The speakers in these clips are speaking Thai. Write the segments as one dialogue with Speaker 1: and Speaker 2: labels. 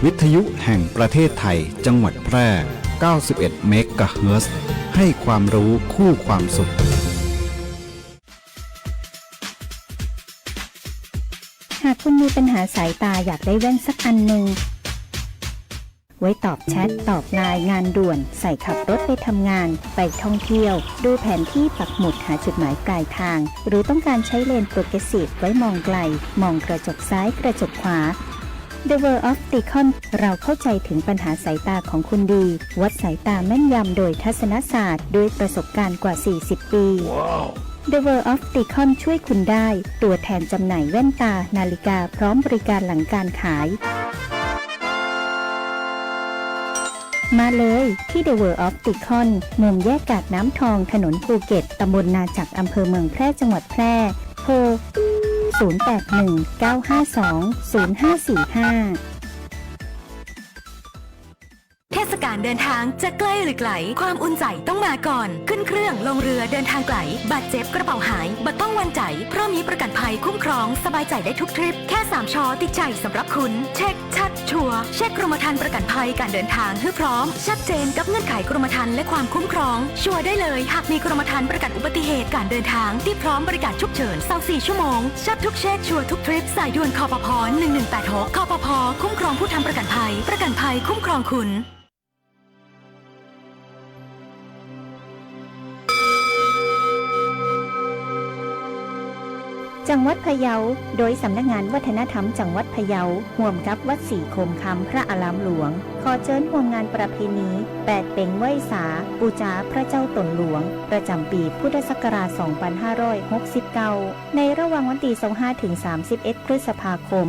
Speaker 1: วิทยุแห่งประเทศไทยจังหวัดแพร่ 91 เมกะเฮิรตซ์ ให้ความรู้คู่ความสุข
Speaker 2: หากคุณมีปัญหาสายตาอยากได้แว่นสักอันหนึ่งไว้ตอบแชทตอบไลน์งานด่วนใส่ขับรถไปทำงานไปท่องเที่ยวดูแผนที่ปักหมุดหาจุดหมายปลายทางหรือต้องการใช้เลนโปรเกรสซีฟไว้มองไกลมองกระจกซ้ายกระจกขวา The World of Opticon เราเข้าใจถึงปัญหาสายตาของคุณดีวัดสายตาแม่นยำโดยทัศนศาสตร์ด้วยประสบการณ์กว่า 40 ปี The World of Opticon ช่วยคุณได้ตัวแทนจำหน่ายแว่นตานาฬิกาพร้อมบริการหลังการขายมาเลยที่ The World of Opticon มุมแยกกาดน้ำทองถนนภูเก็ตตำบลนาจักอำเภอเมืองแพร่จังหวัดแพร่โทร 0819520545
Speaker 3: เทศกาลเดินทางจะใกล้หรือไกลความอุ่นใจต้องมาก่อนขึ้นเครื่องลงเรือเดินทางไกลบาดเจ็บกระเป๋าหายบัดต้องวันใจเพราะมีประกันภัยคุ้มครองสบายใจได้ทุกทริปแค่3 ชอติดใจสำหรับคุณเช็คชัดชัวร์เช็คกรมธรรม์ประกันภัยการเดินทางให้พร้อมชัดเจนกับเงื่อนไขกรมธรรม์และความคุ้มครองชัวร์ได้เลยหากมีกรมธรรม์ประกันอุบัติเหตุการเดินทางที่พร้อมบริการฉุกเฉิน24 ชั่วโมงชัดทุกเช็คชัวร์ทุกทริปสายด่วนคปภ1186คปภคุ้มครองผู้ทำประกันภัยคุ้มครองคุณ
Speaker 2: จังหวัดพะเยาโดยสำนักงานวัฒนธรรมจังหวัดพะเยาร่วมกับวัดศรีโคมคำพระอารามหลวงขอเชิญร่วมงานประเพณีแปดเป่งไหว้สาปูจาพระเจ้าตนหลวงประจำปีพุทธศักราช 2569 ในระหว่างวันที่25 ถึง 31 พฤษภาคม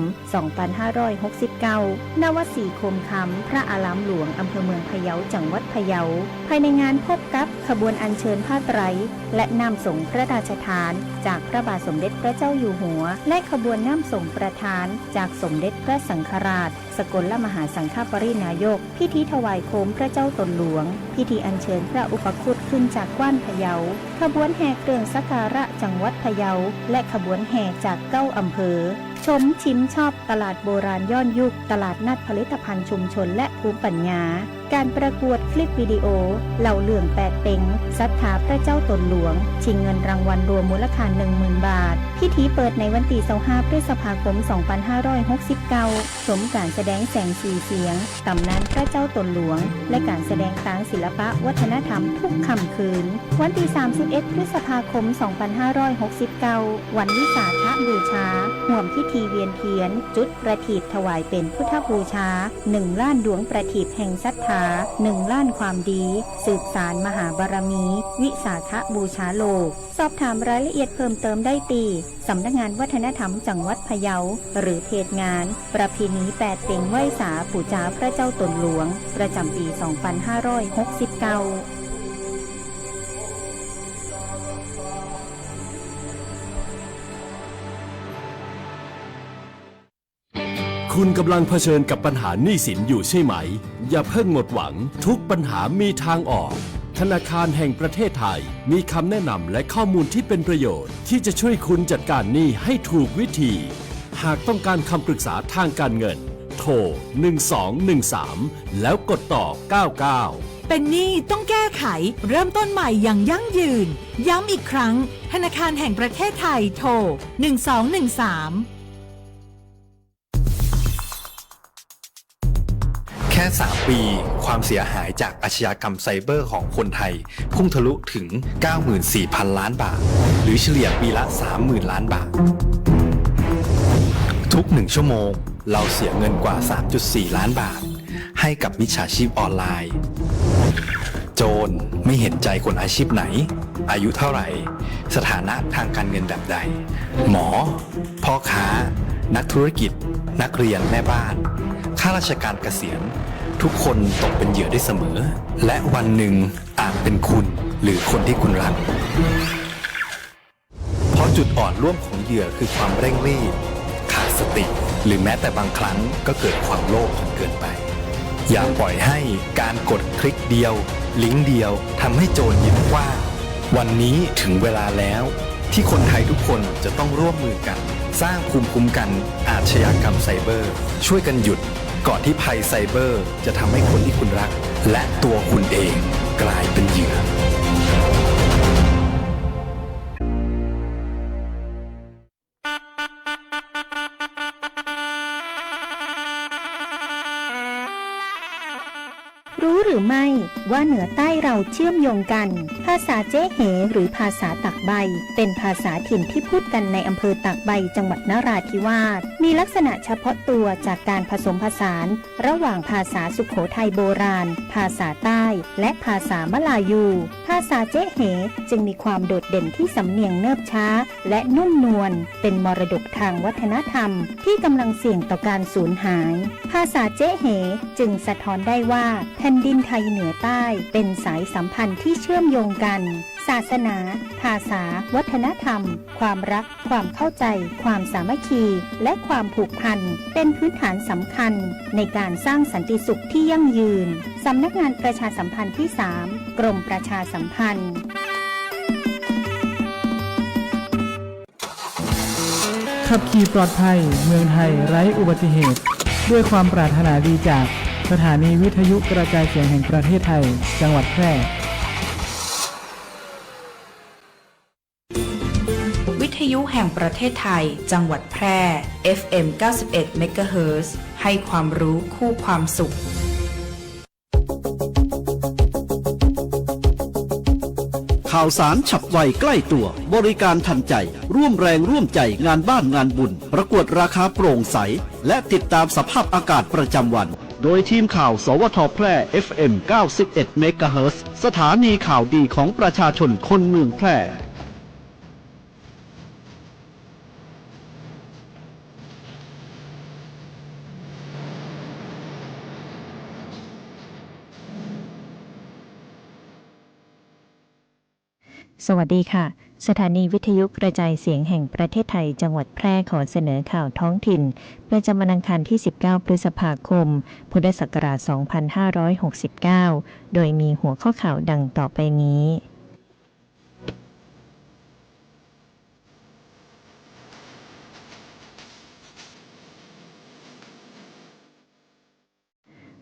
Speaker 2: 2569 ณ วัดศรีโคมคำพระอารามหลวงอำเภอเมืองพะเยาจังหวัดพะเยาภายในงานพบกับขบวนอัญเชิญผ้าไตรและนำส่งพระราชทานจากพระบาทสมเด็จพระเจ้าอยู่หัวและขบวนน้ำส่งประทานจากสมเด็จพระสังฆราชสกลมหาสังฆปรินายกพิธีถวายโคมพระเจ้าตนหลวงพิธีอัญเชิญพระอุปคุตขึ้นจากกว้านพะเยาขบวนแห่เครื่องสักการะจังหวัดพะเยาและขบวนแห่จาก9 อำเภอชมชิมชอบตลาดโบราณย้อนยุคตลาดนัดผลิตภัณฑ์ชุมชนและภูมิปัญญาการประกวดคลิปวิดีโอเหล่าเรื่องแปดเต็งศรัทธาพระเจ้าตนหลวงชิงเงินรางวัลรวมมูลค่า 10,000 บาทพิธีเปิดในวันที่25 พฤษภาคม 2569ชมการแสดงแสงสีเสียงตำนานพระเจ้าตนหลวงและการแสดงทางศิลปะวัฒนธรรมทุกค่ำคืนวันที่31 พฤษภาคม 2569วันวิสาขบูชาห่วมพิธีเวียนเทียนจุดประทีปถวายเป็นพุทธบูชา1 ล้านดวงประทีปแห่งศรัทธา1 ล้านความดีสืบสารมหาบารมีวิสาขบูชาโลกสอบถามรายละเอียดเพิ่มเติมได้ที่สำนักงานวัฒนธรรมจังหวัดพะเยาหรือเพจงานประเพณีแปดเป่งไหว้สาปูจาพระเจ้าตนหลวงประจำปี 2569
Speaker 4: คุณกำลังเผชิญกับปัญหาหนี้สินอยู่ใช่ไหมอย่าเพิ่งหมดหวังทุกปัญหามีทางออกธนาคารแห่งประเทศไทยมีคำแนะนำและข้อมูลที่เป็นประโยชน์ที่จะช่วยคุณจัดการหนี้ให้ถูกวิธีหากต้องการคำปรึกษาทางการเงินโทร1213แล้วกดต่อ99
Speaker 3: เป็นหนี้ต้องแก้ไขเริ่มต้นใหม่อย่างยั่งยืนย้ำอีกครั้งธนาคารแห่งประเทศไทยโทร1213
Speaker 5: แค่ 3 ปีความเสียหายจากอาชญากรรมไซเบอร์ของคนไทยพุ่งทะลุถึง 94,000 ล้านบาทหรือเฉลี่ยปีละ 30,000 ล้านบาททุก1 ชั่วโมงเราเสียเงินกว่า 3.4 ล้านบาทให้กับมิจฉาชีพออนไลน์โจรไม่เห็นใจคนอาชีพไหนอายุเท่าไหร่สถานะทางการเงินแบบใดหมอพ่อค้านักธุรกิจนักเรียนแม่บ้านข้าราชการเกษียณทุกคนตกเป็นเหยื่อได้เสมอและวันหนึ่งอาจเป็นคุณหรือคนที่คุณรักเพราะจุดอ่อนร่วมของเหยื่อคือความเร่งรีบขาดสติหรือแม้แต่บางครั้งก็เกิดความโลภจนเกินไปอย่าปล่อยให้การกดคลิกเดียวลิงก์เดียวทำให้โจรยิ้มกว้างวันนี้ถึงเวลาแล้วที่คนไทยทุกคนจะต้องร่วมมือกันสร้างภูมิคุ้มกันอาชญากรรมไซเบอร์ช่วยกันหยุด ก่อนที่ภัยไซเบอร์จะทำให้คนที่คุณรัก และตัวคุณเองกลายเป็นเหยื่อ
Speaker 2: รู้หรือไม่ว่าเหนือใต้เราเชื่อมโยงกัน ภาษาเจ๊เหหรือภาษาตากใบเป็นภาษาถิ่นที่พูดกันในอำเภอตากใบจังหวัดนราธิวาสมีลักษณะเฉพาะตัวจากการผสมผสานระหว่างภาษาสุโขทัยโบราณภาษาใต้และภาษามลายูภาษาเจ๊เหจึงมีความโดดเด่นที่สำเนียงเนิบช้าและนุ่มนวลเป็นมรดกทางวัฒนธรรมที่กำลังเสี่ยงต่อการสูญหายภาษาเจ๊เหจึงสะท้อนได้ว่าแผ่นดินไทยเหนือใต้เป็นสายสัมพันธ์ที่เชื่อมโยงกันศาสนาภาษาวัฒนธรรมความรักความเข้าใจความสามัคคีและความผูกพันเป็นพื้นฐานสำคัญในการสร้างสันติสุขที่ยั่งยืนสำนักงานประชาสัมพันธ์ที่ 3 กรมประชาสัมพันธ์
Speaker 6: ขับขี่ปลอดภัยเมืองไทยไร้อุบัติเหตุด้วยความปรารถนาดีจากสถานีวิทยุกระจายเสียงแห่งประเทศไทยจังหวัดแพร่
Speaker 7: วิทยุแห่งประเทศไทยจังหวัดแพร่ FM 91 เมกะเฮิรตซ์ให้ความรู้คู่ความสุข
Speaker 8: ข่าวสารฉับไวใกล้ตัวบริการทันใจร่วมแรงร่วมใจงานบ้านงานบุญประกวดราคาโปร่งใสและติดตามสภาพอากาศประจำวันโดยทีมข่าวสวทแพร่ FM 91 เมกะเฮิรตซ์สถานีข่าวดีของประชาชนคนเมืองแพร่
Speaker 2: สวัสดีค่ะสถานีวิทยุกระจายเสียงแห่งประเทศไทยจังหวัดแพร่ขอเสนอข่าวท้องถิ่นประจำวันอังคารที่19พฤษภาคมพุทธศักราช2569โดยมีหัวข้อข่าวดังต่อไปนี้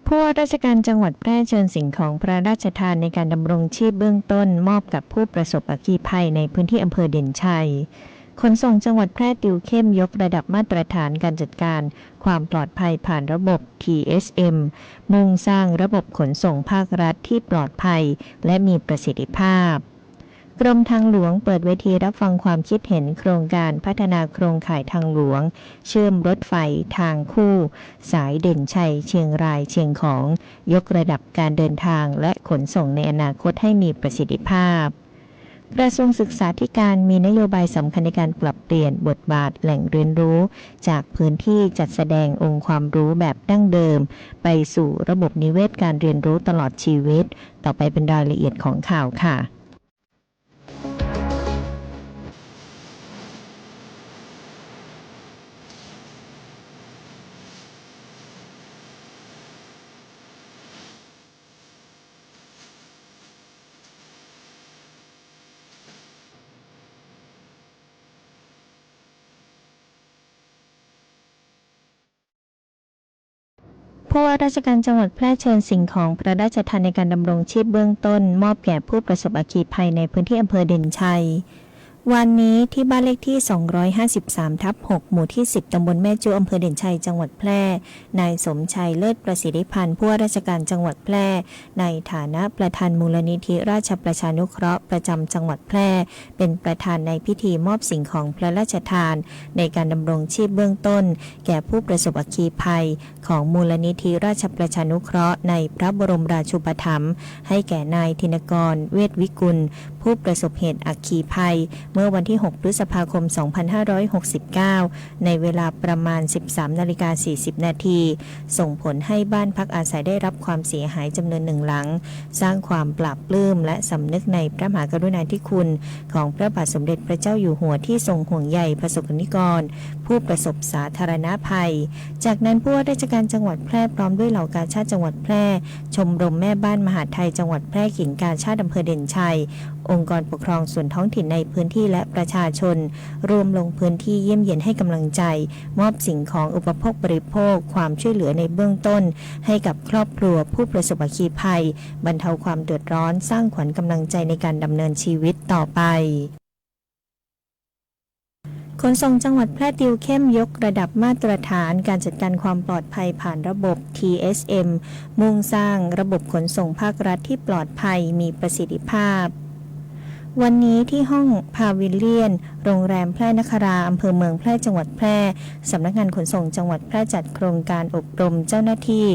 Speaker 2: ผู้ว่าราชการจังหวัดแพร่เชิญสิ่งของพระราชทานในการดำรงชีพเบื้องต้นมอบกับผู้ประสบอัคคีภัยในพื้นที่อำเภอเด่นชัยขนส่งจังหวัดแพร่ติวเข้มยกระดับมาตรฐานการจัดการความปลอดภัยผ่านระบบ TSM มุ่งสร้างระบบขนส่งภาครัฐที่ปลอดภัยและมีประสิทธิภาพกรมทางหลวงเปิดเวทีรับฟังความคิดเห็นโครงการพัฒนาโครงข่ายทางหลวงเชื่อมรถไฟทางคู่สายเด่นชัยเชียงรายเชียงของยกระดับการเดินทางและขนส่งในอนาคตให้มีประสิทธิภาพกระทรวงศึกษาธิการมีนโยบายสำคัญในการปรับเปลี่ยนบทบาทแหล่งเรียนรู้จากพื้นที่จัดแสดงองค์ความรู้แบบดั้งเดิมไปสู่ระบบนิเวศการเรียนรู้ตลอดชีวิตต่อไปเป็นรายละเอียดของข่าวค่ะผู้ว่าราชการจังหวัดแพร่เชิญสิ่งของพระราชทานในการดำรงชีพเบื้องต้นมอบแก่ผู้ประสบอัคคีภัยในพื้นที่อำเภอเด่นชัยวันนี้ที่บ้านเลขที่253/6หมู่ที่10ตำบลแม่จูอำเภอเด่นชัยจังหวัดแพร่นายสมชัยเลิศประสิทธิพันธ์ผู้ว่าราชการจังหวัดแพร่ในฐานะประธานมูลนิธิราชประชานุเคราะห์ประจำจังหวัดแพร่เป็นประธานในพิธีมอบสิ่งของพระราชทานในการดำรงชีพเบื้องต้นแก่ผู้ประสบอัคคีภัยของมูลนิธิราชประชานุเคราะห์ในพระบรมราชูปถัมภ์ให้แก่นายธินกรเวชวิกุลผู้ประสบเหตุอัคคีภัยเมื่อวันที่6พฤษภาคม2569ในเวลาประมาณ 13:40 นาทีส่งผลให้บ้านพักอาศัยได้รับความเสียหายจำนวน1หลังสร้างความปลาบปลื้มและสำนึกในพระมหากรุณาธิคุณของพระบาทสมเด็จพระเจ้าอยู่หัวที่ทรงห่วงใยประสบนิกรผู้ประสบสาธารณภัยจากนั้นผู้ว่าราชการจังหวัดแพร่พร้อมด้วยเหล่ากาชาดจังหวัดแพร่ชมรมแม่บ้านมหาดไทยจังหวัดแพร่กิ่งกาชาดอำเภอเด่นชัยองค์กรปกครองส่วนท้องถิ่นในพื้นที่ ที่และประชาชนรวมลงพื้นที่เยี่ยมเยียนให้กำลังใจมอบสิ่งของอุปโภคบริโภคความช่วยเหลือในเบื้องต้นให้กับครอบครัวผู้ประสบอัคคีภัยบรรเทาความเดือดร้อนสร้างขวัญกำลังใจในการดำเนินชีวิตต่อไปขนส่งจังหวัดแพร่ติวเข้มยกระดับมาตรฐานการจัดการความปลอดภัยผ่านระบบ TSM มุ่งสร้างระบบขนส่งภาครัฐที่ปลอดภัยมีประสิทธิภาพวันนี้ที่ห้องพาวิลเลียนโรงแรมแพร่นคราอำเภอเมืองแพร่จังหวัดแพร่สำนักงานขนส่งจังหวัดแพร่จัดโครงการอบรมเจ้าหน้าที่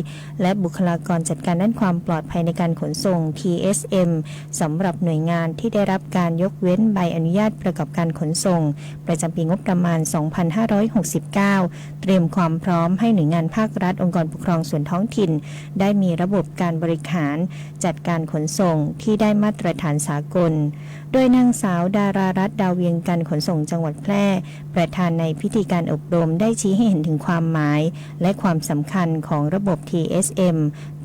Speaker 2: และบุคลากรจัดการด้านความปลอดภัยในการขนส่ง TSM สำหรับหน่วยงานที่ได้รับการยกเว้นใบอนุญาตประกอบการขนส่งประจำปีงบประมาณ 2569 เตรียมความพร้อมให้หน่วยงานภาครัฐองค์กรปกครองส่วนท้องถิ่นได้มีระบบการบริหารจัดการขนส่งที่ได้มาตรฐานสากลโดยนางสาวดารารัตน์ดาวเวียงกันขนส่งจังหวัดแพร่ประธานในพิธีการอบรมได้ชี้ให้เห็นถึงความหมายและความสำคัญของระบบ TSM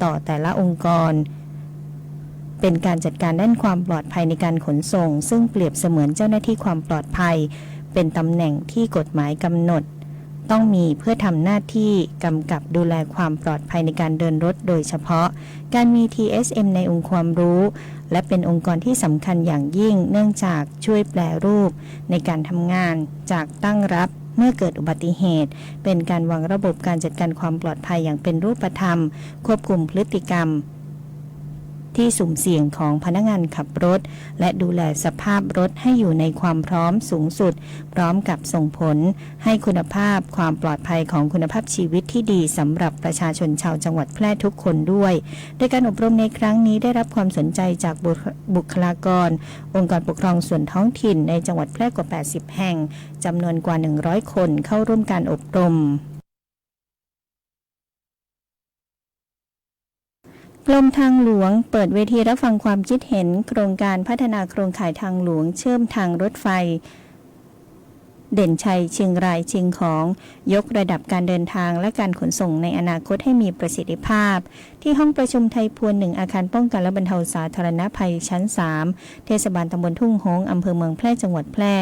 Speaker 2: ต่อแต่ละองค์กรเป็นการจัดการด้านความปลอดภัยในการขนส่งซึ่งเปรียบเสมือนเจ้าหน้าที่ความปลอดภัยเป็นตำแหน่งที่กฎหมายกำหนดต้องมีเพื่อทำหน้าที่กำกับดูแลความปลอดภัยในการเดินรถโดยเฉพาะการมี TSM ในองค์ความรู้และเป็นองค์กรที่สำคัญอย่างยิ่งเนื่องจากช่วยแปรรูปในการทำงานจากตั้งรับเมื่อเกิดอุบัติเหตุเป็นการวางระบบการจัดการความปลอดภัยอย่างเป็นรูปธรรมควบคุมพฤติกรรมที่สุ่มเสี่ยงของพนักงานขับรถและดูแลสภาพรถให้อยู่ในความพร้อมสูงสุดพร้อมกับส่งผลให้คุณภาพความปลอดภัยของคุณภาพชีวิตที่ดีสำหรับประชาชนชาวจังหวัดแพร่ทุกคนด้วยโดยการอบรมในครั้งนี้ได้รับความสนใจจากบุคลากรองค์กรปกครองส่วนท้องถิ่นในจังหวัดแพร่กว่า80แห่งจำนวนกว่า100คนเข้าร่วมการอบรมกรมทางหลวงเปิดเวทีรับฟังความคิดเห็นโครงการพัฒนาโครงข่ายทางหลวงเชื่อมทางรถไฟเด่นชัยเชียงรายเชียงของยกระดับการเดินทางและการขนส่งในอนาคตให้มีประสิทธิภาพที่ห้องประชุมไทยพวน1อาคารป้องกันและบรรเทาสาธารณภัยชั้น3เทศบาลตำบลทุ่งโฮงอำเภอเมืองแพร่จังหวัดแพร่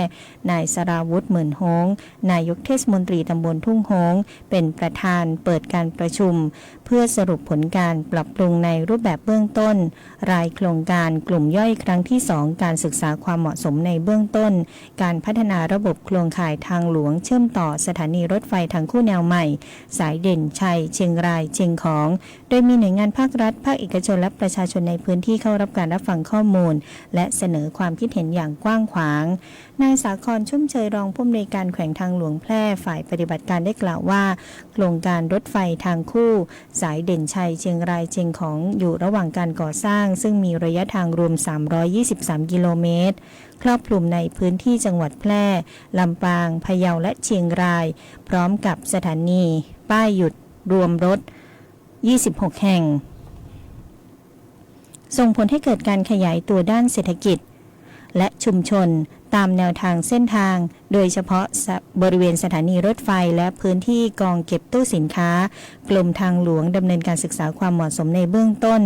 Speaker 2: นายสราวุฒิหมื่นโฮงนายกเทศมนตรีตำบลทุ่งโฮงเป็นประธานเปิดการประชุมเพื่อสรุปผลการปรับปรุงในรูปแบบเบื้องต้นรายโครงการกลุ่มย่อยครั้งที่2การศึกษาความเหมาะสมในเบื้องต้นการพัฒนาระบบโครงข่ายทางหลวงเชื่อมต่อสถานีรถไฟทางคู่แนวใหม่สายเด่นชัยเชียงรายเชียงของโดยมีหน่วยงานภาครัฐภาคเอกชนและประชาชนในพื้นที่เข้ารับการรับฟังข้อมูลและเสนอความคิดเห็นอย่างกว้างขวางนายสาครชุ่มเชยรองผู้อำนวยการแขวงทางหลวงแพร่ฝ่ายปฏิบัติการได้กล่าวว่าโครงการรถไฟทางคู่สายเด่นชัยเชียงรายเชียงของอยู่ระหว่างการก่อสร้างซึ่งมีระยะทางรวม323กิโลเมตรครอบคลุมในพื้นที่จังหวัดแพร่ลำปางพะเยาและเชียงรายพร้อมกับสถานีป้ายหยุดรวมรถ26แห่งส่งผลให้เกิดการขยายตัวด้านเศรษฐกิจและชุมชนตามแนวทางเส้นทางโดยเฉพาะบริเวณสถานีรถไฟและพื้นที่กองเก็บตู้สินค้ากรมทางหลวงดำเนินการศึกษาความเหมาะสมในเบื้องต้น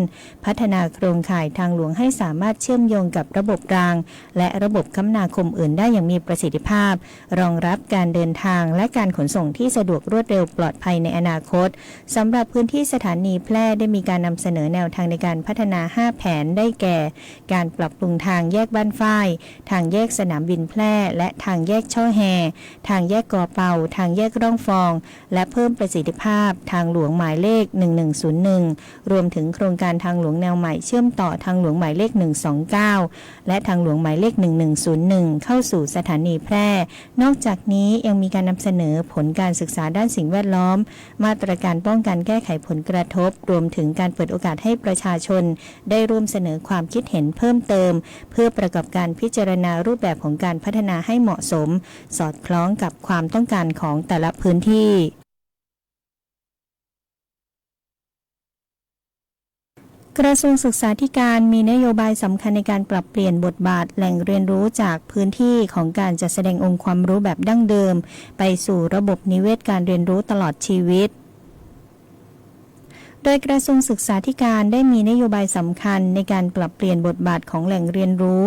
Speaker 2: พัฒนาโครงข่ายทางหลวงให้สามารถเชื่อมโยงกับระบบรางและระบบคมนาคมอื่นได้อย่างมีประสิทธิภาพรองรับการเดินทางและการขนส่งที่สะดวกรวดเร็วปลอดภัยในอนาคตสำหรับพื้นที่สถานีแพร่ได้มีการนำเสนอแนวทางในการพัฒนา5แผนได้แก่การปรับปรุงทางแยกบ้านฝ้ายทางแยกสนามบินแพร่และทางแยกช่อแฮทางแยกกอเปาทางแยกร่องฟองและเพิ่มประสิทธิภาพทางหลวงหมายเลข1101รวมถึงโครงการทางหลวงแนวใหม่เชื่อมต่อทางหลวงหมายเลข129และทางหลวงหมายเลข1101เข้าสู่สถานีแพร่นอกจากนี้ยังมีการนำเสนอผลการศึกษาด้านสิ่งแวดล้อมมาตรการป้องกันแก้ไขผลกระทบรวมถึงการเปิดโอกาสให้ประชาชนได้ร่วมเสนอความคิดเห็นเพิ่มเติมเพื่อประกอบการพิจารณารูปแบบของการพัฒนาให้เหมาะสมสอดคล้องกับความต้องการของแต่ละพื้นที่กระทรวงศึกษาธิการมีนโยบายสำคัญในการปรับเปลี่ยนบทบาทแหล่งเรียนรู้จากพื้นที่ของการจัดแสดงองค์ความรู้แบบดั้งเดิมไปสู่ระบบนิเวศการเรียนรู้ตลอดชีวิต โดยกระทรวงศึกษาธิการได้มีนโยบายสำคัญในการปรับเปลี่ยนบทบาทของแหล่งเรียนรู้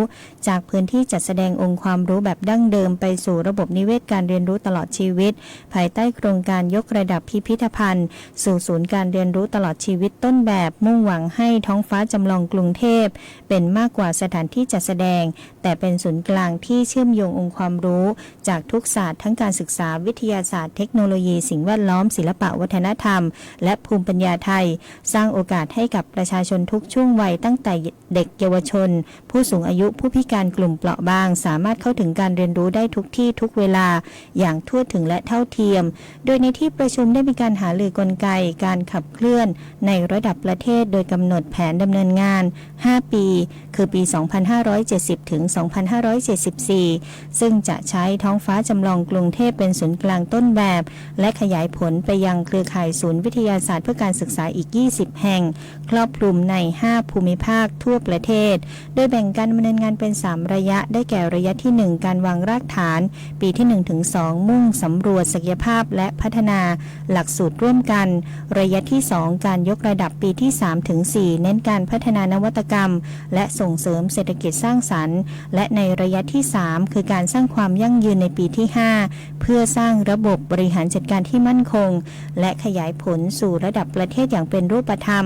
Speaker 2: จากพื้นที่จัดแสดงองค์ความรู้แบบดั้งเดิมไปสู่ระบบนิเวศการเรียนรู้ตลอดชีวิตภายใต้โครงการยกระดับพิพิธภัณฑ์สู่ศูนย์การเรียนรู้ตลอดชีวิตต้นแบบมุ่งหวังให้ท้องฟ้าจำลองกรุงเทพเป็นมากกว่าสถานที่จัดแสดงแต่เป็นศูนย์กลางที่เชื่อมโยงองค์ความรู้จากทุกศาสตร์ทั้งการศึกษาวิทยาศาสตร์เทคโนโลยีสิ่งแวดล้อมศิลปะวัฒนธรรมและภูมิปัญญาไทยสร้างโอกาสให้กับประชาชนทุกช่วงวัยตั้งแต่เด็กเยาวชนผู้สูงอายุผู้พิการกลุ่มเปราะบางสามารถเข้าถึงการเรียนรู้ได้ทุกที่ทุกเวลาอย่างทั่วถึงและเท่าเทียมโดยในที่ประชุมได้มีการหารือกลไกการขับเคลื่อนในระดับประเทศโดยกำหนดแผนดำเนินงาน5ปีคือปี 2570 ถึง 2574 ซึ่งจะใช้ท้องฟ้าจำลองกรุงเทพเป็นศูนย์กลางต้นแบบและขยายผลไปยังเครือข่ายศูนย์วิทยาศาสตร์เพื่อการศึกษาอีก 20 แห่งครอบคลุมใน 5 ภูมิภาคทั่วประเทศโดยแบ่งการดำเนินงานเป็น 3 ระยะได้แก่ระยะที่ 1 การวางรากฐานปีที่ 1 ถึง 2 มุ่งสำรวจศักยภาพและพัฒนาหลักสูตรร่วมกันระยะที่ 2 การยกระดับปีที่ 3 ถึง 4 เน้นการพัฒนานวัตกรรมและส่งเสริมเศรษฐกิจสร้างสรรค์และในระยะที่ 3 คือการสร้างความยั่งยืนในปีที่ 5 เพื่อสร้างระบบบริหารจัดการที่มั่นคงและขยายผลสู่ระดับประเทศอย่างเป็นรูปธรรม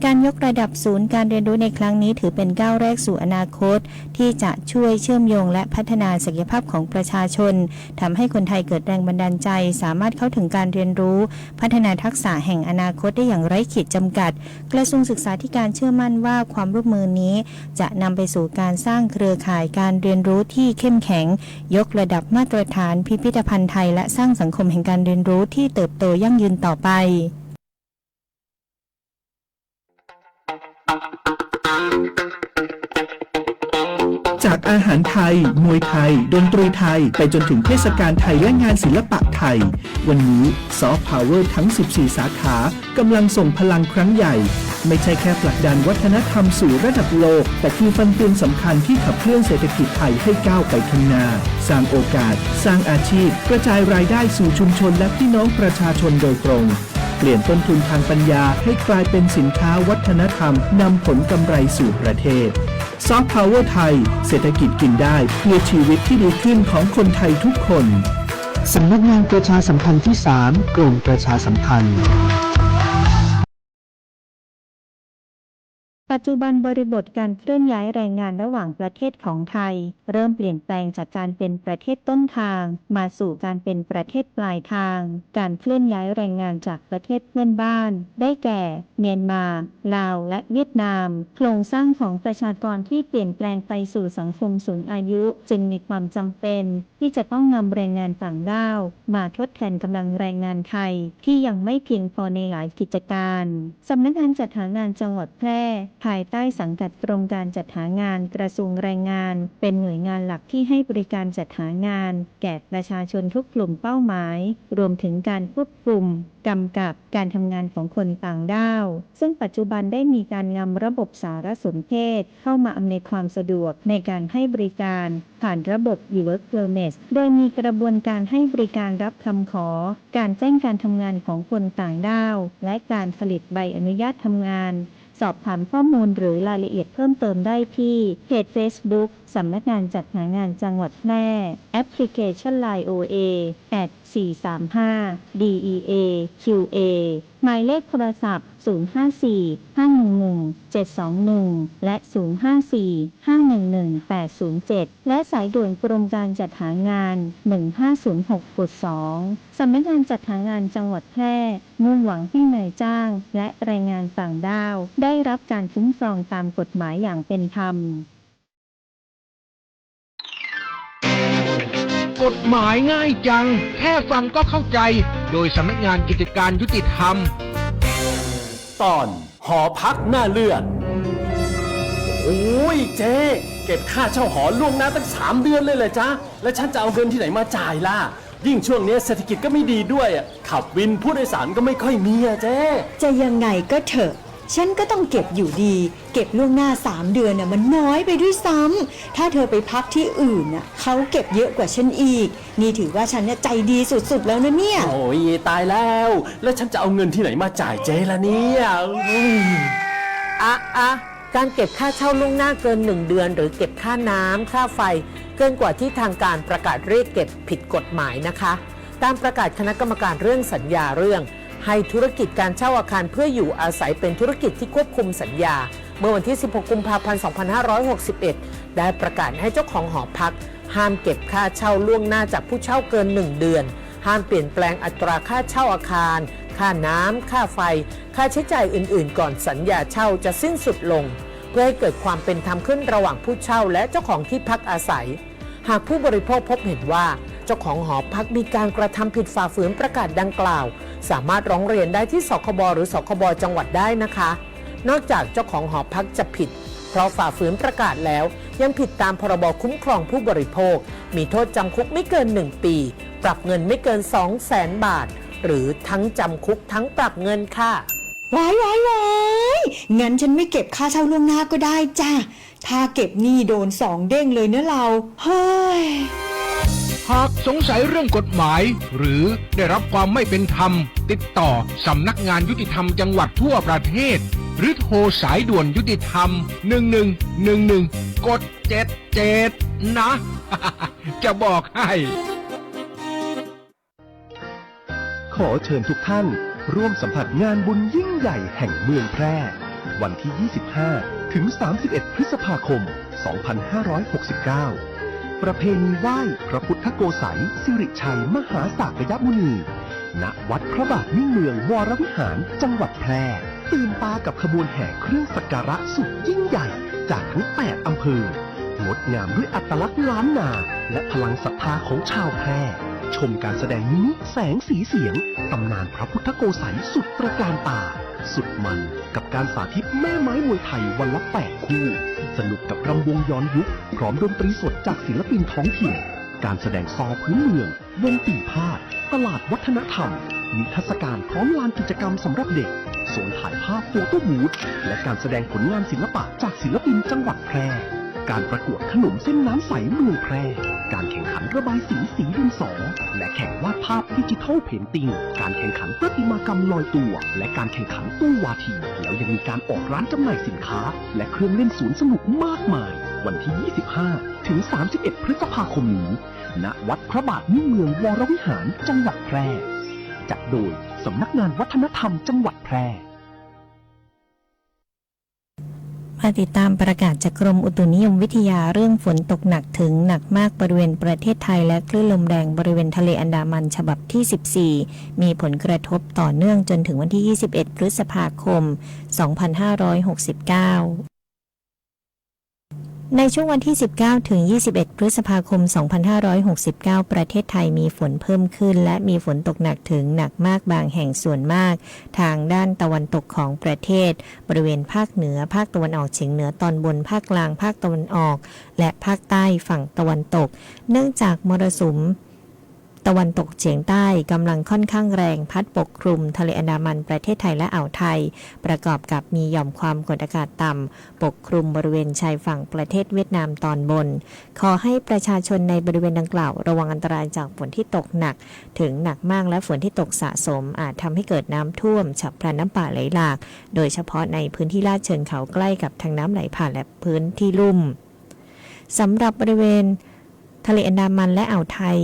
Speaker 2: การยกระดับศูนย์การเรียนรู้ในครั้งนี้ถือเป็นก้าวแรกสู่อนาคตที่จะช่วยเชื่อมโยงและพัฒนาศักยภาพของประชาชนทำให้คนไทยเกิดแรงบันดาลใจสามารถเข้าถึงการเรียนรู้พัฒนาทักษะแห่งอนาคตได้อย่างไร้ขีดจำกัดกระทรวงศึกษาธิการเชื่อมั่นว่าความร่วมมือนี้จะนำไปสู่การสร้างเครือข่ายการเรียนรู้ที่เข้มแข็งยกระดับมาตรฐานพิพิธภัณฑ์ไทยและสร้างสังคมแห่งการเรียนรู้ที่เติบโตยั่งยืนต่อไป
Speaker 9: จากอาหารไทยมวยไทยดนตรีไทยไปจนถึงเทศกาลไทยและงานศิลปะไทยวันนี้ซอฟต์พาวเวอร์ทั้ง 14 สาขากำลังส่งพลังครั้งใหญ่ไม่ใช่แค่ผลักดันวัฒนธรรมสู่ระดับโลกแต่คือฟันเฟืองสำคัญที่ขับเคลื่อนเศรษฐกิจไทยให้ก้าวไปข้างหน้าสร้างโอกาสสร้างอาชีพกระจายรายได้สู่ชุมชนและพี่น้องประชาชนโดยตรงเปลี่ยนต้นทุนทางปัญญาให้กลายเป็นสินค้าวัฒนธรรมนำผลกำไรสู่ประเทศซอฟต์พาวเวอร์ไทยเศรษฐกิจกินได้เพื่อชีวิตที่ดีขึ้นของคนไทยทุกคนสำนักงานประชาสัมพันธ์ที่ 3 กรมประชาสัมพันธ์
Speaker 2: ปัจจุบันบริบทการเคลื่อนย้ายแรงงานระหว่างประเทศของไทยเริ่มเปลี่ยนแปลงจากการเป็นประเทศต้นทางมาสู่การเป็นประเทศปลายทางการเคลื่อนย้ายแรงงานจากประเทศเพื่อนบ้านได้แก่เมียนมาลาวและเวียดนามโครงสร้างของประชากรที่เปลี่ยนแปลงไปสู่สังคมสูงอายุจึงมีความจำเป็นที่จะต้องนำแรงงานต่างด้าวมาทดแทนกำลังแรงงานไทยที่ยังไม่เพียงพอในหลายกิจการสำนักงานจัดหางานจังหวัดแพร่ภายใต้สังกัดกรมการจัดหางานกระทรวงแรงงานเป็นหน่วยงานหลักที่ให้บริการจัดหางานแก่ประชาชนทุกกลุ่มเป้าหมายรวมถึงการควบคุมกำกับการทำงานของคนต่างด้าวซึ่งปัจจุบันได้มีการนำระบบสารสนเทศเข้ามาอำนวยความสะดวกในการให้บริการผ่านระบบ Work Permit โดยมีกระบวนการให้บริการรับคำขอการแจ้งการทำงานของคนต่างด้าวและการผลิตใบอนุญาตทำงานสอบถามข้อมูลหรือรายละเอียดเพิ่มเติมได้ที่เพจ Facebook สำนักงานจัดหางานจังหวัดแพร่แอปพลิเคชัน LINE OA @435 DEAQA หมายเลขโทรศัพท์ 054-511-721 และ 054-511-807 และสายด่วนกรมการจัดหางาน 1506-2 สำนักงานจัดหางานจังหวัดแพร่มุ่งหวังให้นายจ้างและแรงงานต่างด้าวได้รับการคุ้มครองตามกฎหมายอย่างเป็นธรรม
Speaker 10: กฎหมายง่ายจังแค่ฟังก็เข้าใจโดยสำนักงานกิจการยุติธรรม
Speaker 4: ตอนหอพักหน้าเลือดโอ้ยเจ๊เก็บค่าเช่าหอล่วงหน้าตั้ง3 เดือนเลยเหรอจ๊ะแล้วฉันจะเอาเงินที่ไหนมาจ่ายล่ะยิ่งช่วงนี้เศรษฐกิจก็ไม่ดีด้วยขับวินผู้โดยสารก็ไม่ค่อยมีเจ๊
Speaker 11: จะยังไงก็เถอะ ฉันก็ต้องเก็บอยู่ดีเก็บล่วงหน้า3 เดือนน่ะมันน้อยไปด้วยซ้ำถ้าเธอไปพักที่อื่นน่ะเขาเก็บเยอะกว่าฉันอีกนี่ถือว่าฉันเนี่ยใจดีสุดๆแล้วนะเนี่ย
Speaker 4: โอ้ยตายแล้วฉันจะเอาเงินที่ไหนมาจ่ายเจ๊ล่ะเนี่ย
Speaker 12: การเก็บค่าเช่าล่วงหน้าเกิน1 เดือนหรือเก็บค่าน้ำค่าไฟเกินกว่าที่ทางการประกาศเรียกเก็บผิดกฎหมายนะคะตามประกาศคณะกรรมการเรื่องสัญญาเรื่องให้ธุรกิจการเช่าอาคารเพื่ออยู่อาศัยเป็นธุรกิจที่ควบคุมสัญญาเมื่อวันที่ 16 กุมภาพันธ์ 2561 ได้ประกาศให้เจ้าของหอพักห้ามเก็บค่าเช่าล่วงหน้าจากผู้เช่าเกิน1 เดือนห้ามเปลี่ยนแปลงอัตราค่าเช่าอาคารค่าน้ำค่าไฟค่าใช้จ่ายอื่นๆก่อนสัญญาเช่าจะสิ้นสุดลงเพื่อให้เกิดความเป็นธรรมขึ้นระหว่างผู้เช่าและเจ้าของที่พักอาศัยหากผู้บริโภคพบเห็นว่าเจ้าของหอพักมีการกระทำผิดฝ่าฝืนประกาศดังกล่าวสามารถร้องเรียนได้ที่สคบหรือสคบจังหวัดได้นะคะนอกจากเจ้าของหอพักจะผิดเพราะฝ่าฝืนประกาศแล้วยังผิดตามพรบคุ้มครองผู้บริโภคมีโทษจำคุกไม่เกิน1 ปีปรับเงินไม่เกิน 200,000 บาทหรือทั้งจำคุกทั้งปรับเงินค่ะ
Speaker 11: ว้ายงั้นฉันไม่เก็บค่าเช่าล่วงหน้าก็ได้จ้ะถ้าเก็บหนี้โดน2 เด้งเลยนะเราเฮ้ย
Speaker 10: หากสงสัยเรื่องกฎหมายหรือได้รับความไม่เป็นธรรมติดต่อสำนักงานยุติธรรมจังหวัดทั่วประเทศหรือโทรสายด่วนยุติธรรม1111กด77นะจะบอกให้
Speaker 13: ขอเชิญทุกท่านร่วมสัมผัสงานบุญยิ่งใหญ่แห่งเมืองแพร่วันที่ 25 ถึง 31 พฤษภาคม 2569 ประเพณีไหว้พระพุทธโกษัยสิริชัยมหาสากยมุนี ณ วัดพระบาทมิ่งเมืองวรวิหารจังหวัดแพร่ตื่นตากับขบวนแห่เครื่องสักการะสุดยิ่งใหญ่จากทั้ง 8 อำเภองดงามด้วยอัตลักษณ์ล้านนาและพลังศรัทธาของชาวแพร่ชมการแสดงมินิแสงสีเสียงตำนานพระพุทธโกษัยสุดตระการตาสุดมันกับการสาธิตแม่ไม้มวยไทยวันละ8 คู่สนุกกับรำวงย้อนยุคพร้อมดนตรีสดจากศิลปินท้องถิ่นการแสดงซอพื้นเมืองวงปีพาดตลาดวัฒนธรรมนิทรรศการพร้อมลานกิจกรรมสำหรับเด็กโซนถ่ายภาพโฟโต้บูธและการแสดงผลงานศิลปะจากศิลปินจังหวัดแพร่การประกวดขนมเส้นน้ำใสเมืองแพร่การแข่งขันระบายสีดินสอและแข่งวาดภาพดิจิทัลเพนติ้งการแข่งขันประติมากรรมลอยตัวและการแข่งขันตู้วาทีแล้วยังมีการออกร้านจำหน่ายสินค้าและเครื่องเล่นสวนสนุกมากมายวันที่ 25 ถึง 31 พฤษภาคมนี้ณ วัดพระบาทมิ่งเมืองวรวิหารจังหวัดแพร่จัดโดยสำนักงานวัฒนธรรมจังหวัดแพร่
Speaker 2: มาติดตามประกาศจากกรมอุตุนิยมวิทยาเรื่องฝนตกหนักถึงหนักมากบริเวณประเทศไทยและคลื่นลมแรงบริเวณทะเลอันดามันฉบับที่ 14มีผลกระทบต่อเนื่องจนถึงวันที่ 21 พฤษภาคม 2569ในช่วงวันที่ 19 ถึง 21 พฤษภาคม 2569 ประเทศไทยมีฝนเพิ่มขึ้นและมีฝนตกหนักถึงหนักมากบางแห่งส่วนมากทางด้านตะวันตกของประเทศบริเวณภาคเหนือภาคตะวันออกเฉียงเหนือตอนบนภาคกลางภาคตะวันออกและภาคใต้ฝั่งตะวันตกเนื่องจากมรสุมตะวันตกเฉียงใต้กำลังค่อนข้างแรงพัดปกคลุมทะเลอันดามันประเทศไทยและอ่าวไทยประกอบกับมีหย่อมความกดอากาศต่ำปกคลุมบริเวณชายฝั่งประเทศเวียดนามตอนบนขอให้ประชาชนในบริเวณดังกล่าวระวังอันตรายจากฝนที่ตกหนักถึงหนักมากและฝนที่ตกสะสมอาจทำให้เกิดน้ำท่วมฉับพลันน้ำป่าไหลหลากโดยเฉพาะในพื้นที่ลาดเชิงเขาใกล้กับทางน้ำไหลผ่านและพื้นที่ลุ่มสำหรับบริเวณทะเลอันดามันและอ่าวไทย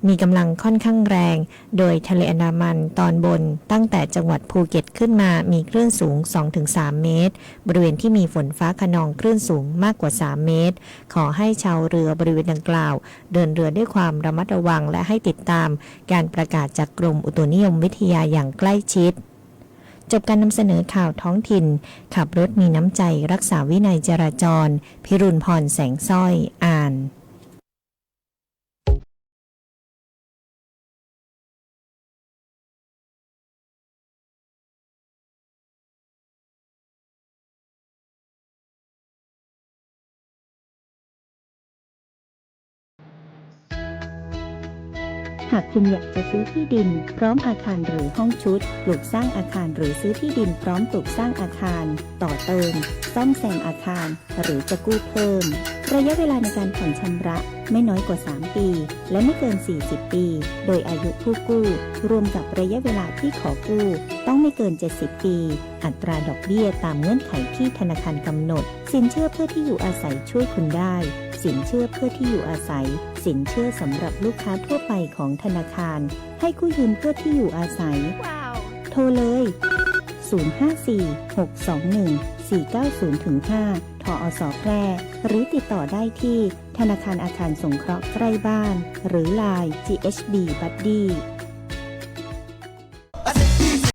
Speaker 2: มีกำลังค่อนข้างแรงโดยทะเลอันดามันตอนบนตั้งแต่จังหวัดภูเก็ตขึ้นมามีคลื่นสูง 2-3 เมตรบริเวณที่มีฝนฟ้าคะนองคลื่นสูงมากกว่า3เมตรขอให้ชาวเรือบริเวณดังกล่าวเดินเรือด้วยความระมัดระวังและให้ติดตามการประกาศจากกรมอุตุนิยมวิทยาอย่างใกล้ชิดจบการนำเสนอข่าวท้องถิ่นขับรถมีน้ำใจรักษาวินัยจราจรพิรุณพรแสงสร้อยอ่าน หากคุณอยากจะซื้อที่ดินพร้อมอาคารหรือห้องชุดปลูกสร้างอาคารหรือซื้อที่ดินพร้อมปลูกสร้างอาคารต่อเติมซ่อมแซมอาคารหรือจะกู้เพิ่มระยะเวลาในการผ่อนชำระไม่น้อยกว่า3ปีและไม่เกิน40ปีโดยอายุผู้กู้รวมกับระยะเวลาที่ขอกู้ต้องไม่เกิน70ปีอัตราดอกเบี้ยตามเงื่อนไขที่ธนาคารกำหนดสินเชื่อเพื่อที่อยู่อาศัยช่วยคุณได้สินเชื่อเพื่อที่อยู่อาศัยสินเชื่อสำหรับลูกค้าทั่วไปของธนาคารให้กู้ยืมเพื่อที่อยู่อาศัย โทรเลย 054-621-490-5 ทอส.แพร่หรือติดต่อได้ที่ธนาคารอาคารสงเคราะห์ใกล้บ้านหรือ LINE GHB Buddy